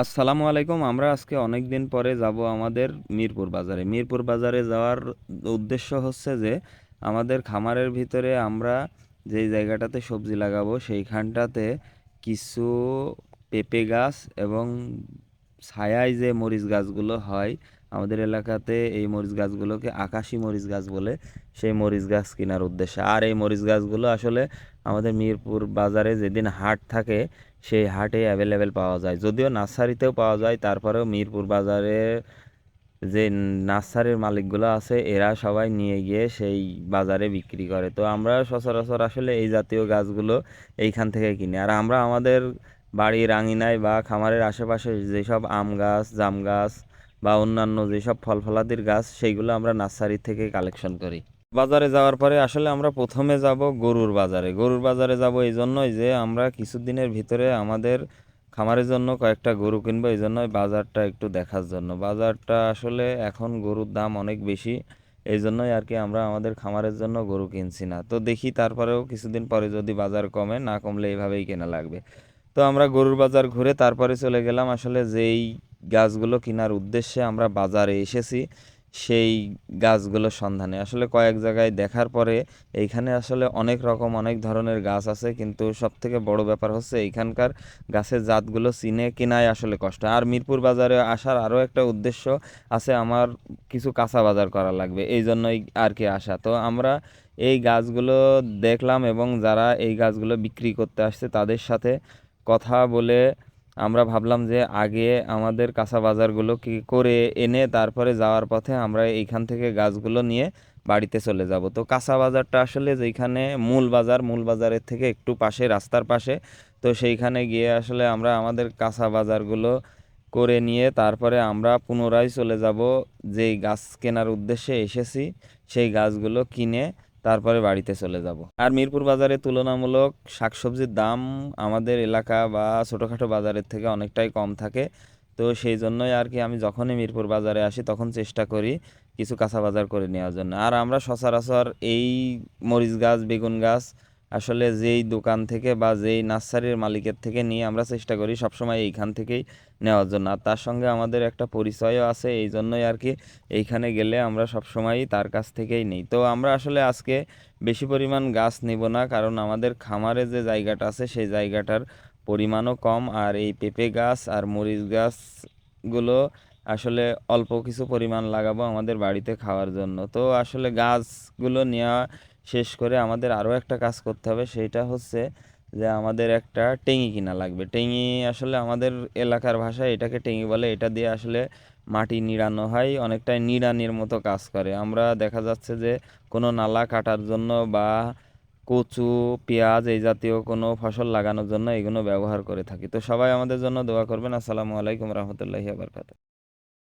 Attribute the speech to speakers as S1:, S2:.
S1: আসসালামু আলাইকুম। আমরা আজকে অনেক দিন পরে যাব আমাদের মিরপুর বাজারে। মিরপুর বাজারে যাওয়ার উদ্দেশ্য হচ্ছে যে আমাদের খামারের ভিতরে আমরা যেই জায়গাটাতে সবজি লাগাবো সেইখানটাতে কিছু পেঁপে গাছ এবং ছায়ায় যে মরিচ গাছগুলো হয় আমাদের এলাকাতে এই মরিচ গাছগুলোকে আকাশি মরিচ গাছ বলে, সেই মরিচ গাছ কেনার উদ্দেশ্যে। আর এই মরিচ গাছগুলো আসলে আমাদের মিরপুর বাজারে যেদিন হাট থাকে সেই হাটে অ্যাভেলেবেল পাওয়া যায়, যদিও নার্সারিতেও পাওয়া যায়। তারপরেও মিরপুর বাজারে যে নার্সারির মালিকগুলো আছে এরা সবাই নিয়ে গিয়ে সেই বাজারে বিক্রি করে। তো আমরা সচরাচর আসলে এই জাতীয় গাছগুলো এইখান থেকে কিনি। আর আমরা আমাদের বাড়ির আঙিনায় বা খামারের আশেপাশে যেসব আম গাছ, জাম গাছ বা অন্যান্য যেসব ফল ফলাদির গাছ সেইগুলো আমরা নার্সারি থেকে কালেকশন করি। বাজারে যাওয়ার পরে আসলে আমরা প্রথমে যাব গরুর বাজারে। গরুর বাজারে যাব এই জন্যই যে আমরা কিছুদিনের ভিতরে আমাদের খামারের জন্য কয়েকটা গরু কিনবো, এই জন্যই বাজারটা একটু দেখার জন্য। বাজারটা আসলে এখন গরুর দাম অনেক বেশি, এই জন্যই আর কি আমরা আমাদের খামারের জন্য গরু কিনছি না। তো দেখি তারপরেও কিছুদিন পরে যদি বাজার কমে, না কমলে এইভাবেই কেনা লাগবে। তো আমরা গরুর বাজার ঘুরে তারপরে চলে গেলাম আসলে যেই গাছগুলো কেনার উদ্দেশ্যে আমরা বাজারে এসেছি সেই গাছগুলোর সন্ধানে। আসলে কয়েক জায়গায় দেখার পরে এইখানে আসলে অনেক রকম অনেক ধরনের গাছ আছে, কিন্তু সবথেকে বড় ব্যাপার হচ্ছে এইখানকার গাছের জাতগুলো চিনে কেনাই আসলে কষ্ট। আর মিরপুর বাজারে আসার আরও একটা উদ্দেশ্য আছে, আমার কিছু কাঁচা বাজার করা লাগবে, এই জন্যই আর কি আসা। তো আমরা এই গাছগুলো দেখলাম এবং যারা এই গাছগুলো বিক্রি করতে আসছে তাদের সাথে কথা বলে আমরা ভাবলাম যে আগে আমাদের কাঁচা বাজারগুলো কি করে এনে তারপরে যাওয়ার পথে আমরা এইখান থেকে গাছগুলো নিয়ে বাড়িতে চলে যাব। তো কাঁচা বাজারটা আসলে যেখানে মূল বাজার, মূল বাজারের থেকে একটু পাশে, রাস্তার পাশে। তো সেইখানে গিয়ে আসলে আমরা আমাদের কাঁচা বাজারগুলো করে নিয়ে তারপরে আমরা পুনরায় চলে যাব যেই গাছ কেনার উদ্দেশ্যে এসেছি সেই গাছগুলো কিনে তারপরে বাড়িতে চলে যাব। আর মিরপুর বাজারে তুলনামূলক শাকসবজির দাম আমাদের এলাকা বা ছোটোখাটো বাজারের থেকে অনেকটাই কম থাকে। তো সেই জন্যই আর কি আমি যখনই মিরপুর বাজারে আসি তখন চেষ্টা করি কিছু কাঁচা বাজার করে নেওয়ার জন্য। আর আমরা সচরাচর এই মরিচ গাছ, বেগুন গাছ আসলে যেই দোকান থেকে বা যেই নার্সারির মালিকের থেকে নিয়ে আমরা চেষ্টা করি সবসময় এইখান থেকেই নেওয়ার জন্য। আর তার সঙ্গে আমাদের একটা পরিচয়ও আছে, এই জন্যই আর কি এইখানে গেলে আমরা সবসময়ই তার কাছ থেকেই নিই। তো আমরা আসলে আজকে বেশি পরিমাণ গাছ নিব না, কারণ আমাদের খামারে যে জায়গাটা আছে সেই জায়গাটার পরিমাণও কম। আর এই পেঁপে গাছ আর মরিচ গাছগুলো আসলে অল্প কিছু পরিমাণ লাগাবো আমাদের বাড়িতে খাওয়ার জন্য। তো আসলে গাছগুলো নেওয়া শেষ করে আমাদের আরও একটা কাজ করতে হবে, সেইটা হচ্ছে যে আমাদের একটা টেঙি কিনা লাগবে। টেঙি আসলে আমাদের এলাকার ভাষায় এটাকে টেঙি বলে। এটা দিয়ে আসলে মাটি নিড়ানো হয়, অনেকটাই নিড়ানির মতো কাজ করে। আমরা দেখা যাচ্ছে যে কোনো নালা কাটার জন্য বা কচু, পেঁয়াজ এই জাতীয় কোনো ফসল লাগানোর জন্য এগুলো ব্যবহার করে থাকি। তো সবাই আমাদের জন্য দোয়া করবেন। আসসালামু আলাইকুম রহমতুল্লাহি ওয়া বারাকাতুহু।